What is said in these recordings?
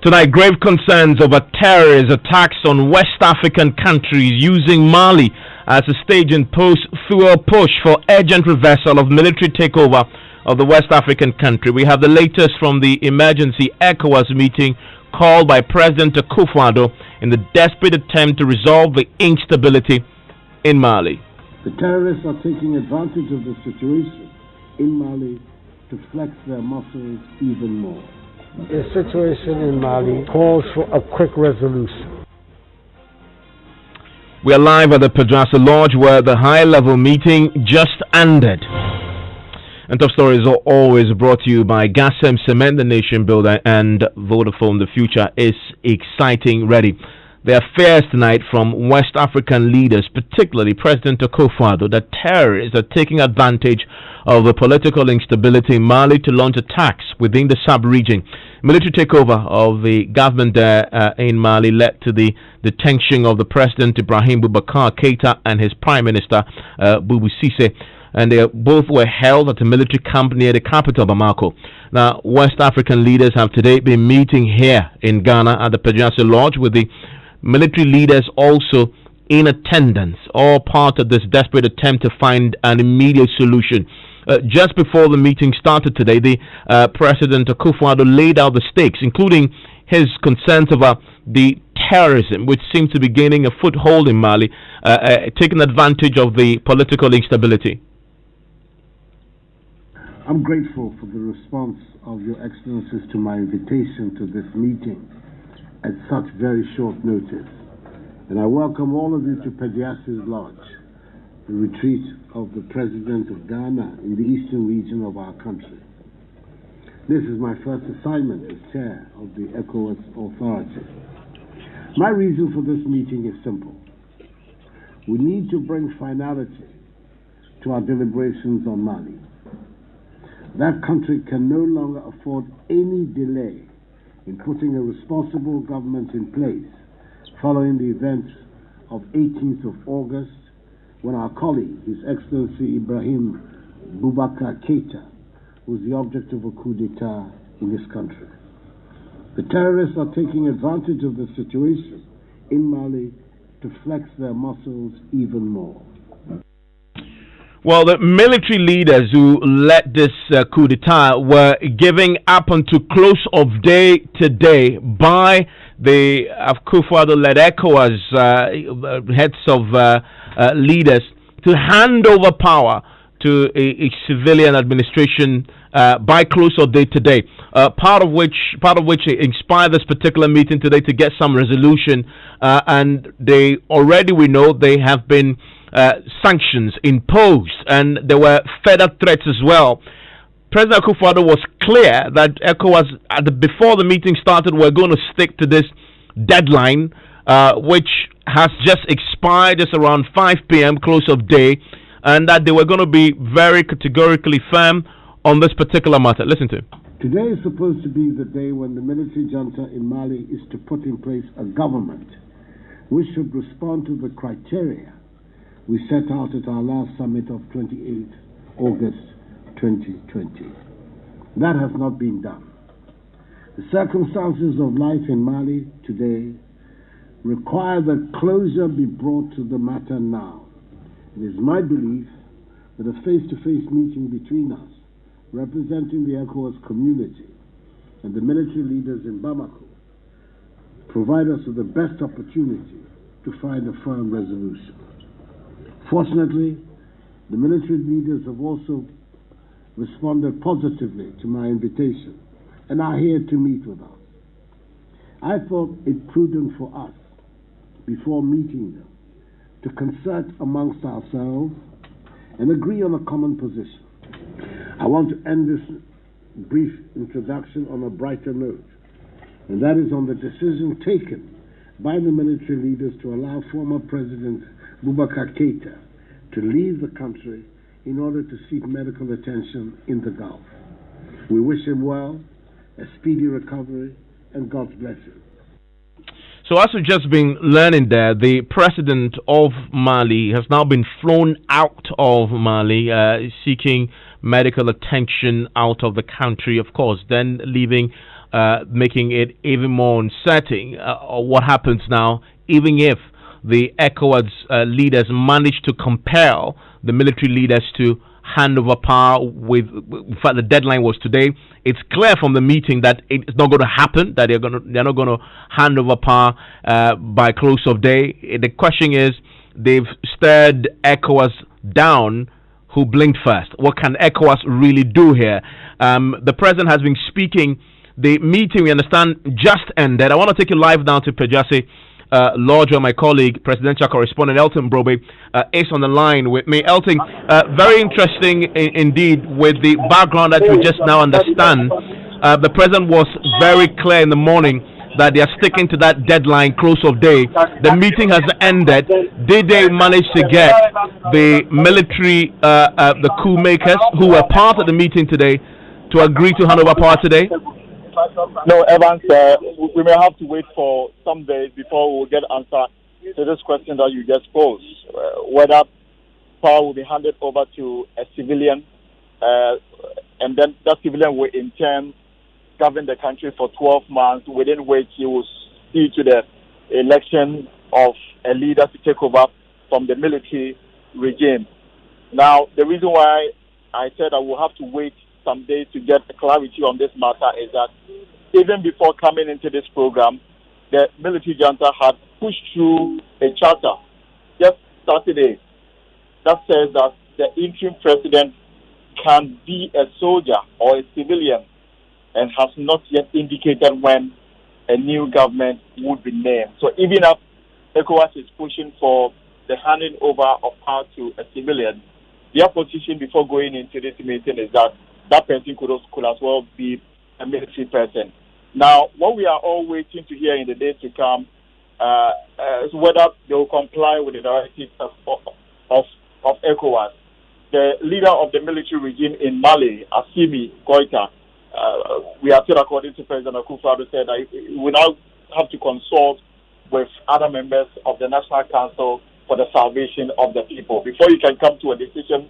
Tonight, grave concerns over terrorist attacks on West African countries using Mali as a staging post through a push for urgent reversal of military takeover of the West African country. We have the latest from the emergency ECOWAS meeting called by President Akufo-Addo in the desperate attempt to resolve the instability in Mali. The terrorists are taking advantage of the situation in Mali to flex their muscles even more. The situation in Mali calls for a quick resolution. We are live at the Pedraza Lodge where the high-level meeting just ended. And top stories are always brought to you by Gasem Cement, the nation builder, and Vodafone. The future is exciting, ready. There are fears tonight from West African leaders, particularly President Akufo-Addo, that terrorists are taking advantage of the political instability in Mali to launch attacks within the sub-region. Military takeover of the government there in Mali led to the detention of the President Ibrahim Boubacar Keïta and his Prime Minister Boubou Cissé, and they both were held at a military camp near the capital, Bamako. Now, West African leaders have today been meeting here in Ghana at the Pedraza Lodge, with the military leaders also in attendance, all part of this desperate attempt to find an immediate solution. Just before the meeting started today, the President Akufo-Addo laid out the stakes, including his concerns about the terrorism, which seems to be gaining a foothold in Mali, taking advantage of the political instability. I'm grateful for the response of Your Excellencies to my invitation to this meeting at such very short notice. And I welcome all of you to Pedraza's Lodge, the retreat of the President of Ghana in the eastern region of our country. This is my first assignment as chair of the ECOWAS Authority. My reason for this meeting is simple. We need to bring finality to our deliberations on Mali. That country can no longer afford any delay in putting a responsible government in place following the events of 18th of August, when our colleague, His Excellency Ibrahim Boubacar Keïta, was the object of a coup d'etat in his country. The terrorists are taking advantage of the situation in Mali to flex their muscles even more. Well, the military leaders who led this coup d'etat were giving up until close of day today by the Akufo-Addo-led ECOWAS heads of leaders to hand over power to a civilian administration by close of day today. Part of which inspired this particular meeting today to get some resolution, and they already, we know, they have been sanctions imposed, and there were further threats as well. President Akufo-Addo was clear that ECOWAS, before the meeting started, were going to stick to this deadline, which has just expired just around 5 p.m. close of day, and that they were going to be very categorically firm on this particular matter. Listen to him. Today is supposed to be the day when the military junta in Mali is to put in place a government which should respond to the criteria we set out at our last summit of 28 August 2020. That has not been done. The circumstances of life in Mali today require that closure be brought to the matter now. It is my belief that a face-to-face meeting between us, representing the ECOWAS community and the military leaders in Bamako, provide us with the best opportunity to find a firm resolution. Fortunately, the military leaders have also responded positively to my invitation and are here to meet with us. I thought it prudent for us, before meeting them, to concert amongst ourselves and agree on a common position. I want to end this brief introduction on a brighter note, and that is on the decision taken by the military leaders to allow former President Boubacar Keïta to leave the country in order to seek medical attention in the Gulf. We wish him well, a speedy recovery, and God's blessing. So as we've just been learning there, the president of Mali has now been flown out of Mali, seeking medical attention out of the country, of course, then leaving making it even more uncertain what happens now, even if the ECOWAS leaders manage to compel the military leaders to hand over power. In fact, the deadline was today. It's clear from the meeting that it's not going to happen, that they're not going to hand over power by close of day. The question is, they've stirred ECOWAS down. Who blinked first? What can ECOWAS really do here? The president has been speaking. The meeting, we understand, just ended. I want to take you live now to Pejasi. Lodger, my colleague, presidential correspondent Elton Brobe, is on the line with me. Elton, very interesting indeed with the background that you just now understand. The president was very clear in the morning that they are sticking to that deadline, close of day. The meeting has ended. Did they manage to get the military, the coup makers who were part of the meeting today to agree to hand over power today? No, Evans, we may have to wait for some days before we will get answer to this question that you just posed. Whether power will be handed over to a civilian, and then that civilian will in turn govern the country for 12 months, within which he will see to the election of a leader to take over from the military regime. Now, the reason why I said I will have to wait some days to get clarity on this matter is that even before coming into this program, the military junta had pushed through a charter just Saturday that says that the interim president can be a soldier or a civilian, and has not yet indicated when a new government would be named. So even if ECOWAS is pushing for the handing over of power to a civilian, their position before going into this meeting is that that person could as well be a military person. Now, what we are all waiting to hear in the days to come is whether they will comply with the directives of ECOWAS. The leader of the military regime in Mali, Assimi Goïta, we are still, according to President Akufo-Addo, said that we now have to consult with other members of the National Council for the salvation of the people before you can come to a decision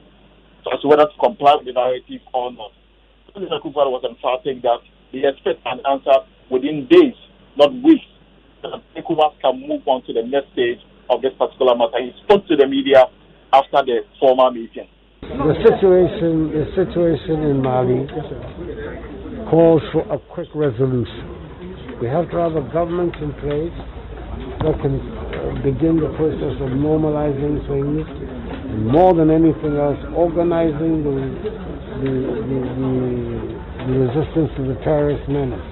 as to whether to comply with the narrative or not. President Akufo-Addo was emphatic that they expect an answer within days, not weeks, so that ECOWAS can move on to the next stage of this particular matter. He spoke to the media after the formal meeting. The situation in Mali calls for a quick resolution. We have to have a government in place that can begin the process of normalizing things, and more than anything else, organizing the resistance to the terrorist menace.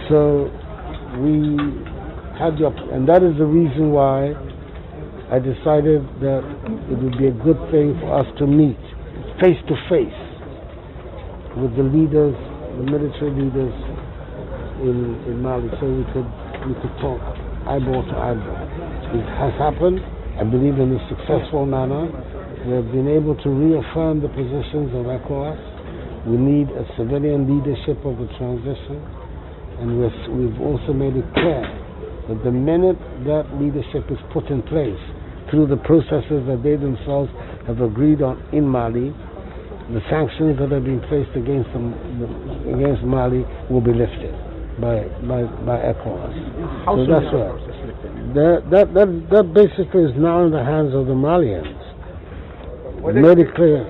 So we had and that is the reason why I decided that it would be a good thing for us to meet face to face with the leaders, the military leaders in Mali, so we could talk eyeball to eyeball. It has happened, I believe, in a successful manner. We have been able to reaffirm the positions of ECOWAS. We need a civilian leadership of the transition, and we've also made it clear that the minute that leadership is put in place through the processes that they themselves have agreed on in Mali, the sanctions that have been placed against Mali will be lifted by ECOWAS. So that's right. That basically is now in the hands of the Malians. We made it clear.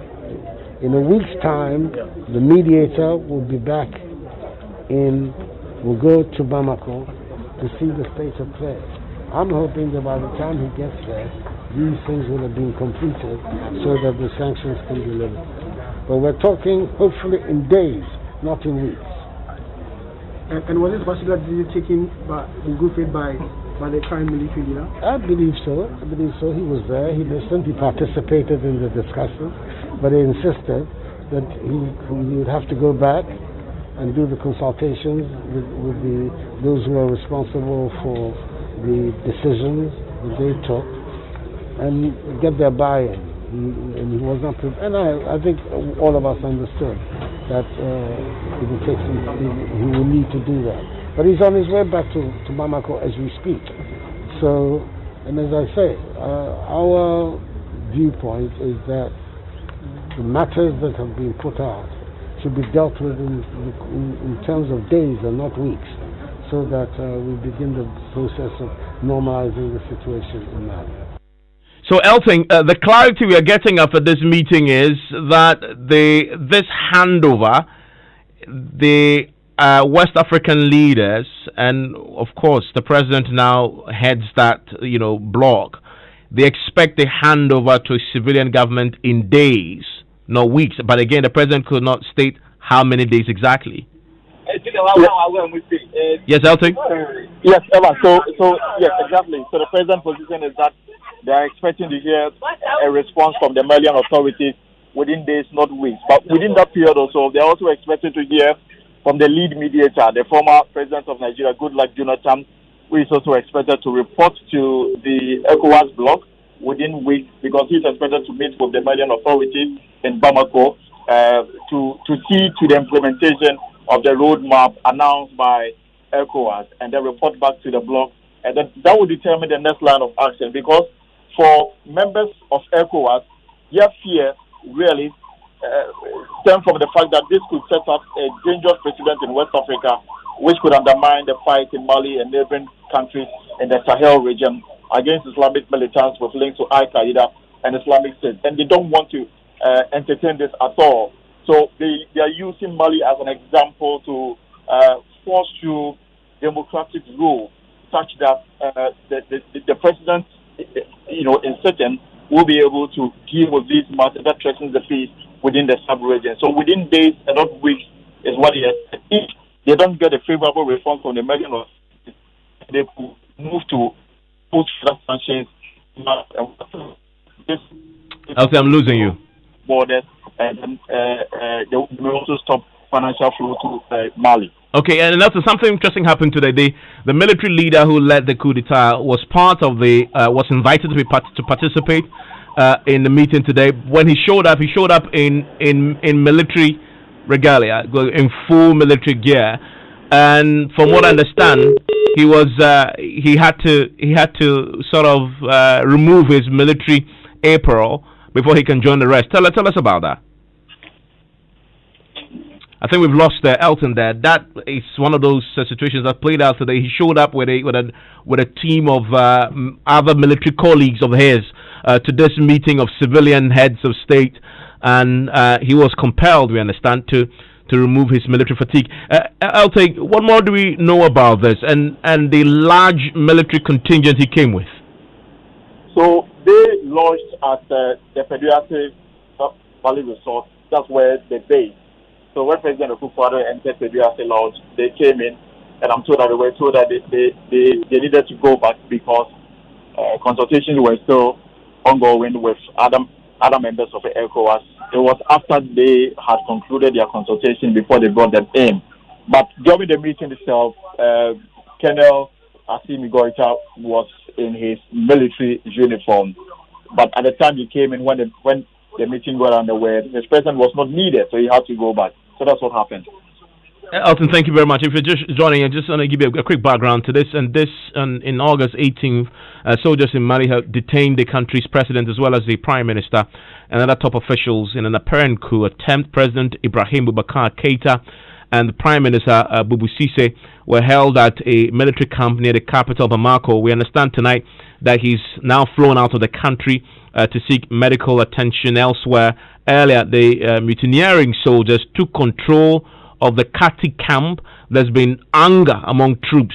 In a week's time, the mediator will be back will go to Bamako to see the state of play. I'm hoping that by the time he gets there, these things will have been completed so that the sanctions can be lifted. But we're talking hopefully in days, not in weeks. And was this particular decision taken in good faith by the current military leader? I believe so. He was there. He listened. He participated in the discussion. But he insisted that he would have to go back and do the consultations with those who are responsible for the decisions that they took and get their buy-in. And he was not, and I think all of us understood that it would take he will need to do that. But he's on his way back to Bamako as we speak. So, and as I say, our viewpoint is that the matters that have been put out should be dealt with in terms of days and not weeks, so that we begin the process of normalizing the situation in Mali. So, Elton, the clarity we are getting after this meeting is that this handover, the West African leaders, and of course the president now heads that bloc. They expect a handover to a civilian government in days, not weeks. But again, the president could not state how many days exactly. Yes, Elton? Yes, Evan. So yes, exactly. So the president's position is that they are expecting to hear a response from the Malian authorities within days, not weeks. But within that period also, they are also expected to hear from the lead mediator, the former president of Nigeria, Goodluck Jonathan, who is also expected to report to the ECOWAS bloc within weeks, because he's expected to meet with the Malian authorities in Bamako to see to the implementation of the roadmap announced by ECOWAS, and then report back to the bloc, and that will determine the next line of action. Because for members of ECOWAS, their fear really stem from the fact that this could set up a dangerous precedent in West Africa, which could undermine the fight in Mali and neighboring countries in the Sahel region against Islamic militants with links to Al-Qaeda and Islamic State. And they don't want to entertain this at all. So they are using Mali as an example to force through democratic rule, such that the president, in certain, will be able to deal with these matters that threatens the peace within the sub-region. So within days and not weeks is what he has. If they don't get a favorable response from the Malian authorities, they will move to put sanctions. Elsie, I'm losing you. Borders, and they will also stop financial flow to Mali. Okay, and also something interesting happened today. The military leader who led the coup d'etat was part of was invited to participate in the meeting today. When he showed up in military regalia, in full military gear, and from what I understand, he had to sort of remove his military apparel before he can join the rest. Tell us about that. I think we've lost Elton there. That is one of those situations that played out today. He showed up with a team of other military colleagues of his to this meeting of civilian heads of state, and he was compelled, we understand, to remove his military fatigue. Elton, what more do we know about this and the large military contingent he came with? So they launched at the Peduase Valley Resort. That's where they based. So when President Akufo-Addo entered Peduase Lodge, they came in, and I'm told that they were told that they needed to go back because consultations were still ongoing with other members of the ECOWAS. It was after they had concluded their consultation before they brought them in. But during the meeting itself, Colonel Assimi Goita was in his military uniform. But at the time he came in, when the meeting got underway, his presence was not needed, so he had to go back. So that's what happened. Elton, thank you very much. If you're just joining, I just want to give you a quick background to this. And in August 18th, soldiers in Mali have detained the country's president as well as the prime minister and other top officials in an apparent coup attempt. President Ibrahim Boubacar Keïta and the prime minister Boubou Cissé were held at a military camp near the capital Bamako. We understand tonight that he's now flown out of the country to seek medical attention elsewhere. Earlier, the mutineering soldiers took control of the Kati camp. There's been anger among troops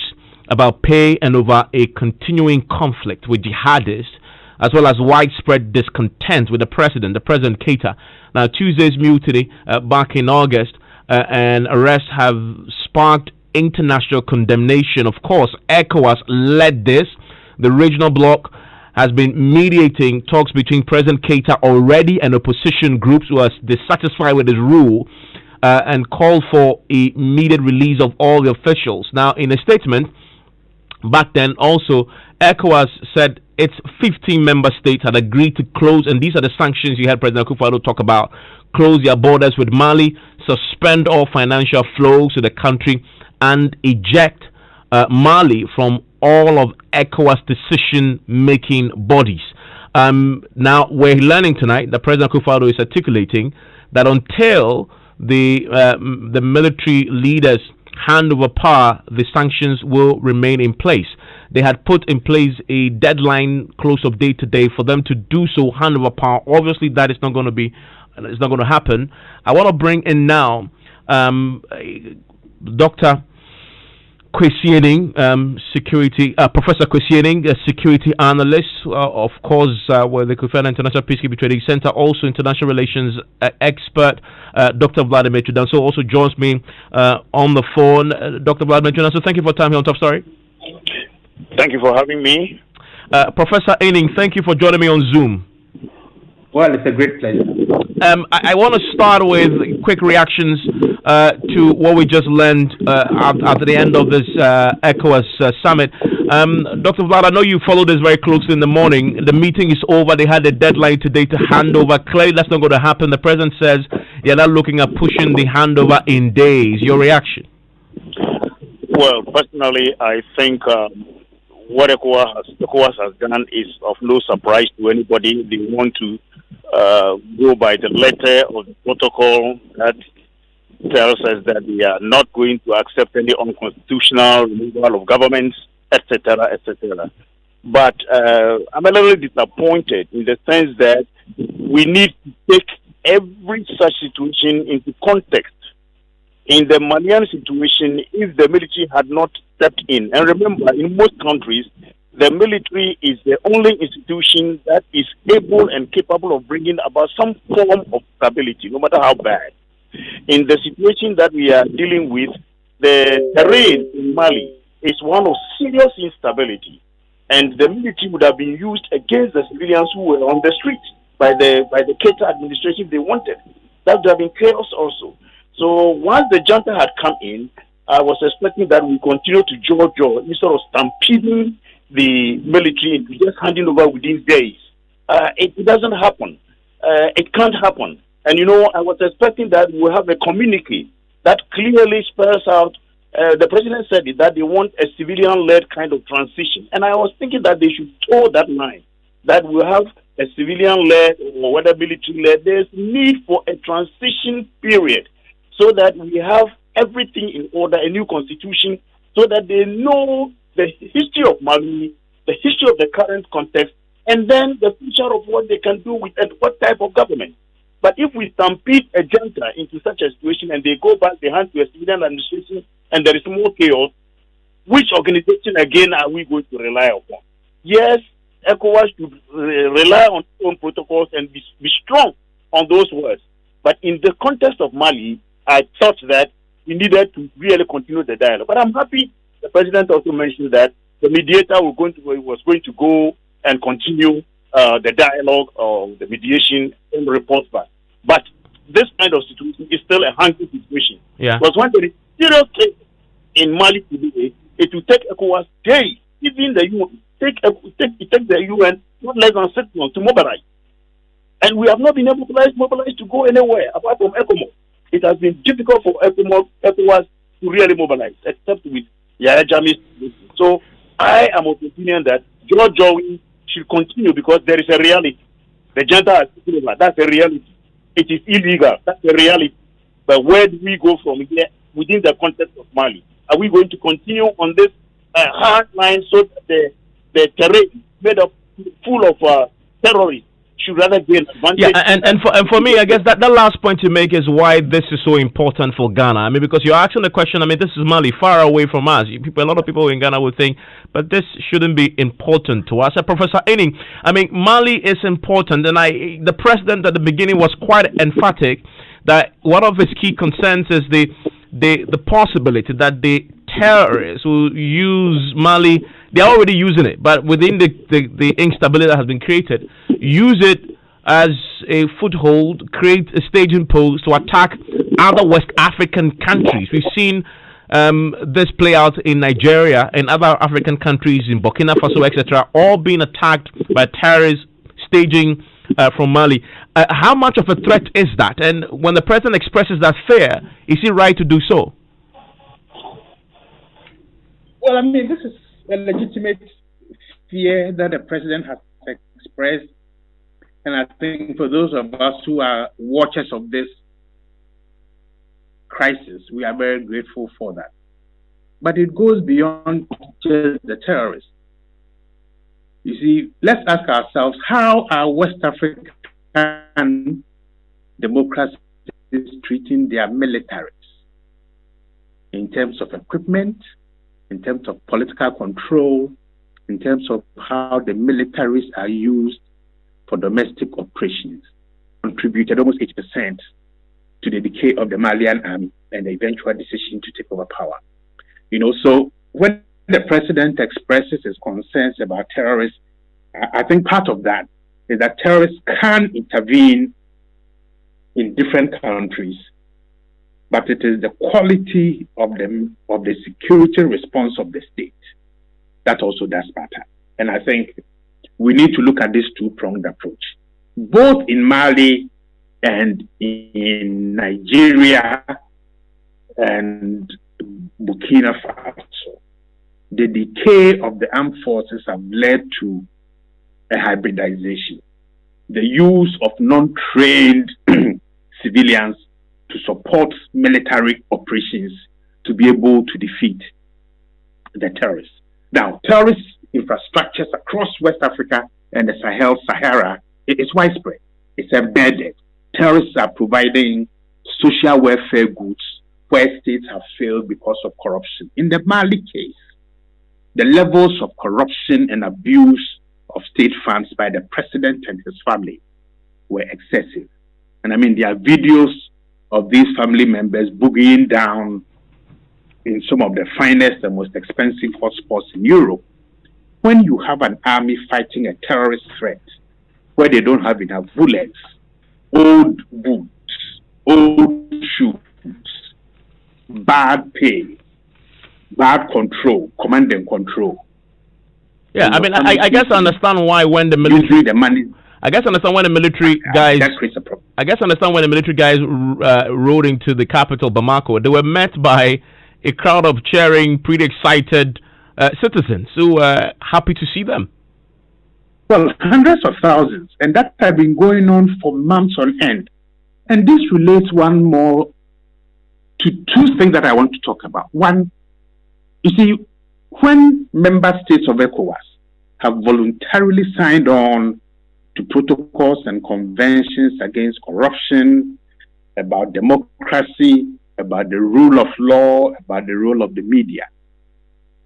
about pay and over a continuing conflict with jihadists, as well as widespread discontent with the President Keïta. Now, Tuesday's mutiny back in August and arrests have sparked international condemnation. Of course, ECOWAS led this. The regional bloc has been mediating talks between President Keïta already and opposition groups who are dissatisfied with his rule and called for immediate release of all the officials. Now, in a statement back then, also, ECOWAS said its 15 member states had agreed to close, and these are the sanctions you had President Akufo-Addo talk about, close their borders with Mali, suspend all financial flows to the country, and eject Mali from all of ECOWAS decision-making bodies. Now, we're learning tonight that President Akufo-Addo is articulating that until the military leaders hand over power, the sanctions will remain in place. They had put in place a deadline close of day today for them to do so, hand over power. Obviously, that is not going to be, it's not going to happen. I want to bring in now Dr. Kwesi security, Professor Kwesi security analyst, of course, with the Kofi Annan International Peacekeeping Trading Center, also international relations expert, Dr. Vladimir Chidanso also joins me on the phone. Dr. Vladimir Chidanso, thank you for your time here on Top Story. Thank you for having me. Professor Enning, thank you for joining me on Zoom. Well, it's a great pleasure. I want to start with quick reactions to what we just learned at the end of this ECOWAS summit. Dr. Vlad, I know you followed this very closely in the morning. The meeting is over. They had a deadline today to hand over. Clearly, that's not going to happen. The president says you're not looking at pushing the handover in days. Your reaction? Well, personally, I think what ECOWAS has done is of no surprise to anybody. They want to go by the letter of the protocol that tells us that they are not going to accept any unconstitutional removal of governments, etc., etc. But I'm a little disappointed in the sense that we need to take every such situation into context. In the Malian situation, if the military had not stepped in, and remember, in most countries, the military is the only institution that is able and capable of bringing about some form of stability, no matter how bad. In the situation that we are dealing with, the terrain in Mali is one of serious instability, and the military would have been used against the civilians who were on the streets by the Keita administration if they wanted. That would have been chaos also. So once the junta had come in, I was expecting that we continue to jaw instead of stampeding the military into just handing over within days. It doesn't happen. It can't happen. And I was expecting that we'll have a communique that clearly spells out. The president said it, that they want a civilian-led kind of transition. And I was thinking that they should toe that line, that we'll have a civilian-led or whether military-led. There's need for a transition period so that we have everything in order, a new constitution, so that they know the history of Mali, the history of the current context, and then the future of what they can do with it, what type of government. But if we stampede a junta into such a situation and they go back, they hand to a civilian administration, and there is more chaos, which organization again are we going to rely upon? Yes, ECOWAS should rely on its own protocols and be strong on those words. But in the context of Mali, I thought that we needed to really continue the dialogue. But I'm happy the president also mentioned that the mediator was going to go and continue the dialogue or the mediation and report back. But this kind of situation is still a hanging situation. Yeah. Because when there is serious case in Mali today, it will take ECOWAS days, even the UN, take the UN not less than 6 months to mobilize. And we have not been able to mobilize to go anywhere apart from ECOMOG. It has been difficult for ECOWAS to really mobilize, except with Yahya Jammeh's. So I am of the opinion that George should continue because there is a reality. The junta has taken over. That's a reality. It is illegal. That's a reality. But where do we go from here within the context of Mali? Are we going to continue on this hard line so that the terrain made up full of terrorists should rather gain advantage? Yeah, and for me, I guess that last point you make is why this is so important for Ghana. I mean, because you're asking the question, I mean, this is Mali, far away from us. A lot of people in Ghana would think, but this shouldn't be important to us. Professor Enning, I mean, Mali is important, and the president at the beginning was quite emphatic that one of his key concerns is the possibility that the terrorists will use Mali. They're already using it, but within the instability that has been created, use it as a foothold, create a staging post to attack other West African countries. We've seen this play out in Nigeria and other African countries, in Burkina Faso, etc., all being attacked by terrorists staging from Mali. How much of a threat is that? And when the president expresses that fear, is he right to do so? Well, I mean, this is a legitimate fear that the president has expressed. And I think for those of us who are watchers of this, we have to be very, very careful. Because, as you rightly said, the president has expressed a fear that the junta is going to use Mali as a foothold to attack other West African countries. We have seen this play out in Nigeria and other African countries, in Burkina Faso, etc., all being attacked by terrorists staging from Mali. And when the president expresses that fear, is he right to do so? Is he right to do so? crisis. We are very grateful for that. But it goes beyond just the terrorists. You see, let's ask ourselves, how are West African democracies treating their militaries in terms of equipment, in terms of political control, in terms of how the militaries are used for domestic operations? Contributed almost 80% to the decay of the Malian army and the eventual decision to take over power. So when the president expresses his concerns about terrorists, I think part of that is that terrorists can intervene in different countries, but it is the quality of the security response of the state that also does matter. And I think we need to look at this two-pronged approach, both in Mali and in Nigeria and Burkina Faso. The decay of the armed forces have led to a hybridization, the use of non-trained civilians to support military operations to be able to defeat the terrorists. Now, terrorist infrastructures across West Africa and the Sahara is widespread. It's embedded. Terrorists are providing social welfare goods where states have failed because of corruption. In the Mali case, the levels of corruption and abuse of state funds by the president and his family were excessive. And I mean, there are videos of these family members boogieing down in some of the finest and most expensive hotspots in Europe. When you have an army fighting a terrorist threat where they don't have enough bullets, old boots, old shoes, bad pay, bad control, command and control. Yeah, I mean, I guess I understand why when the military, I guess I understand when the military guys, I guess I understand when the military guys rode into the capital, Bamako, they were met by a crowd of cheering, pretty excited citizens who were happy to see them. Well, hundreds of thousands, and that had been going on for months on end. And this relates one more to two things that I want to talk about. One, you see, when member states of ECOWAS have voluntarily signed on to protocols and conventions against corruption, about democracy, about the rule of law, about the role of the media,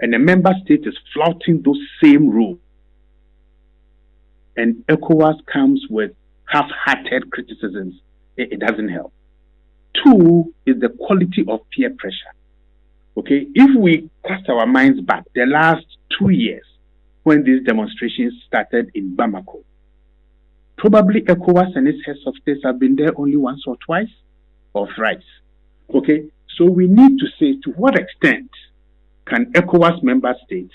and a member state is flouting those same rules, and ECOWAS comes with half-hearted criticisms, it doesn't help. Two is the quality of peer pressure. Okay, if we cast our minds back the last 2 years when these demonstrations started in Bamako, probably ECOWAS and its heads of states have been there only once or twice or thrice. Okay, so we need to say to what extent can ECOWAS member states,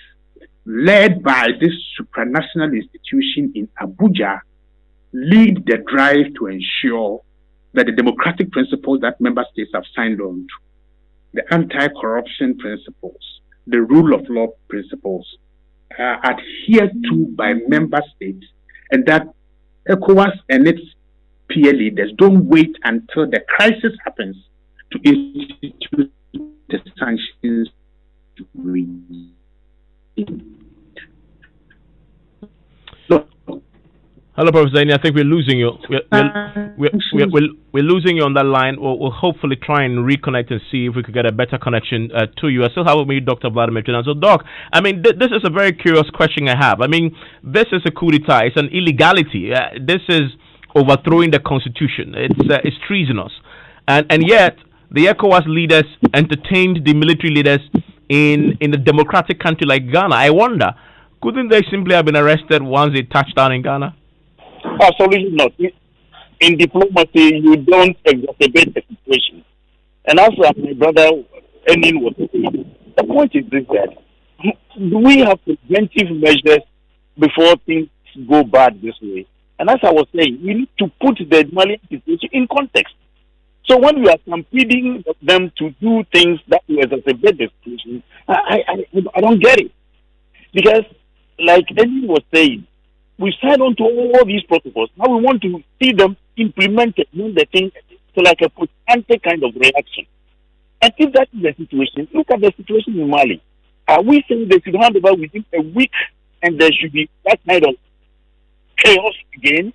led by this supranational institution in Abuja, lead the drive to ensure that the democratic principles that member states have signed on to, the anti-corruption principles, the rule of law principles, are adhered to by member states, and that ECOWAS and its peer leaders don't wait until the crisis happens to institute the sanctions to bring. Hello, Professor Zaini. I think we're losing you. We're losing you on that line. We'll hopefully try and reconnect and see if we could get a better connection to you. I still have with me Dr. Vladimir Trinan. So, Doc, I mean, this is a very curious question I have. I mean, this is a coup d'etat. It's an illegality. This is overthrowing the constitution. It's treasonous. And yet, the ECOWAS leaders entertained the military leaders in a democratic country like Ghana. I wonder, couldn't they simply have been arrested once they touched down in Ghana? Absolutely not. In diplomacy, you don't exacerbate the situation. And as my brother Enin was saying, the point is this: that do we have preventive measures before things go bad this way? And as I was saying, we need to put the Malian situation in context. So when we are stampeding them to do things that will exacerbate the situation, I don't get it. Because, like Enin was saying, we signed on to all these protocols. Now we want to see them implemented, mean the thing, so like a potential kind of reaction. And if that is the situation, look at the situation in Mali. Are we saying they should hand over within a week and there should be that kind of chaos again?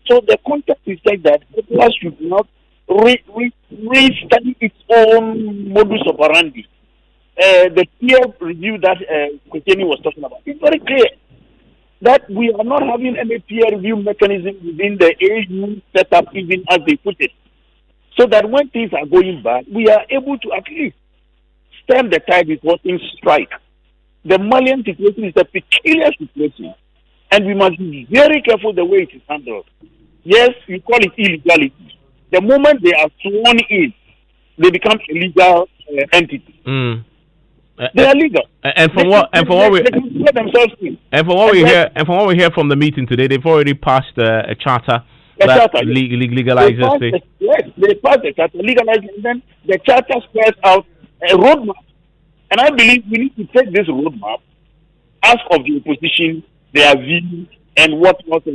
So the context is like that. ECOWAS should not re-study its own modus operandi. The peer review that Koteni was talking about, it's very clear that we are not having any peer review mechanism within the AU setup, even as they put it. So that when things are going bad, we are able to at least stem the tide before things strike. The Malian situation is a peculiar situation, and we must be very careful the way it is handled. Yes, you call it illegality. The moment they are sworn in, they become a legal entity. They are legal. And from what we hear from the meeting today, they've already passed a charter that legalizes it. Yes, they passed the charter, legalizing, and then the charter spells out a roadmap. And I believe we need to take this roadmap, ask of the opposition their views and whatnot,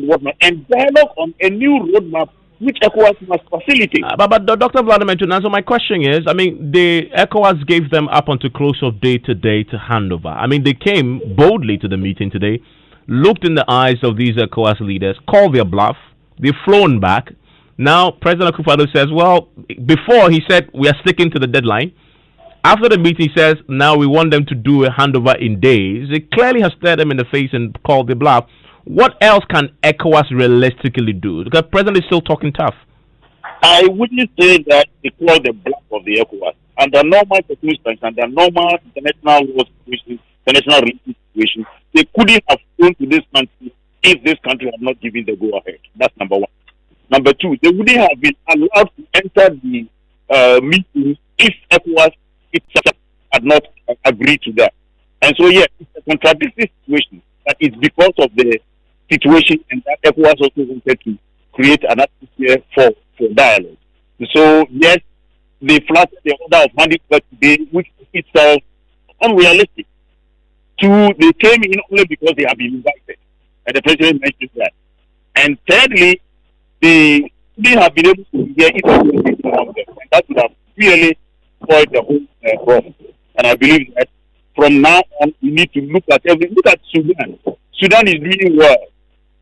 and dialogue on a new roadmap which ECOWAS must facilitate. But Dr. Vladimir Tunanso, my question is, I mean, the ECOWAS gave them up until close of day today to hand over. I mean, they came boldly to the meeting today, looked in the eyes of these ECOWAS leaders, called their bluff, they've flown back. Now, President Akufo-Addo says, well, before he said we are sticking to the deadline. After the meeting, he says, now we want them to do a handover in days. It clearly has stared them in the face and called the bluff. What else can ECOWAS realistically do? Because the president is still talking tough. I wouldn't say that they call the bluff of the ECOWAS. Under normal circumstances, under normal international law situations, international relations situations, they couldn't have flown to this country if this country had not given the go-ahead. That's number one. Number two, they wouldn't have been allowed to enter the meeting if ECOWAS itself had not agreed to that. And so, yes, it's a contradictory situation, but it's because of the situation and that ECOWAS also wanted to create an atmosphere for dialogue. So, yes, they flattered the order of handing over today, which is itself unrealistic. Two, they came in only because they have been invited, and the president mentioned that. And thirdly, they didn't have been able to hear either one of them, and that would have really spoiled the whole process. And I believe that from now on, we need to look at Sudan. Sudan is doing well,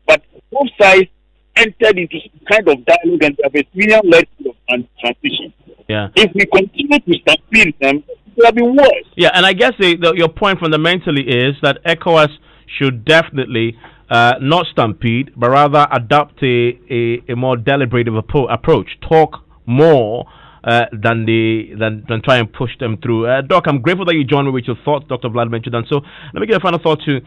but both sides entered into some kind of dialogue and have a Syrian-led transition. Yeah. If we continue to stampede them, it will be worse. Yeah, and I guess your point fundamentally is that ECOWAS should definitely not stampede, but rather adopt a more deliberative approach. Talk more than try and push them through. Doc, I'm grateful that you joined me with your thoughts, Dr. Vladimir Tunanso. So let me give a final thought to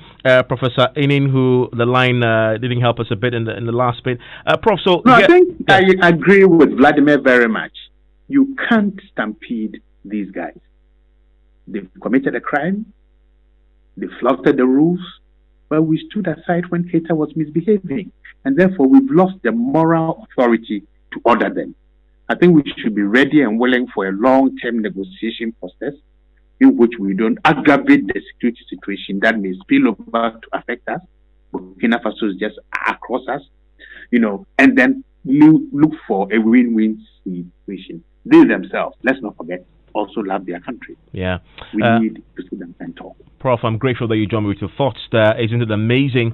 Professor Inin, who the line didn't help us a bit in the last bit. Prof, so... No, I think I agree with Vladimir very much. You can't stampede these guys. They've committed a crime. They flouted the rules. But we stood aside when Keita was misbehaving. And therefore, we've lost the moral authority to order them. I think we should be ready and willing for a long-term negotiation process in which we don't aggravate the security situation that may spill over to affect us. Burkina Faso is just across us, and then look for a win-win situation. They themselves, let's not forget, also love their country. Yeah. We need to sit them and talk. Prof, I'm grateful that you joined me with your thoughts there. Isn't it amazing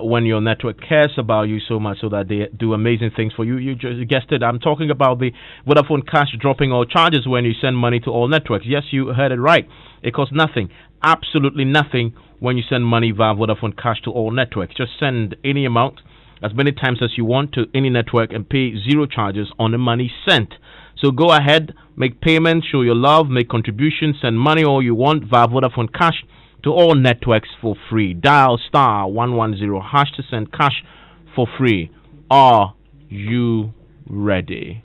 when your network cares about you so much so that they do amazing things for you? You just guessed it. I'm talking about the Vodafone Cash dropping all charges when you send money to all networks. Yes, you heard it right. It costs nothing, absolutely nothing when you send money via Vodafone Cash to all networks. Just send any amount, as many times as you want, to any network and pay zero charges on the money sent. So go ahead, make payments, show your love, make contributions, send money all you want via Vodafone Cash to all networks for free. Dial *110# to send cash for free. Are you ready?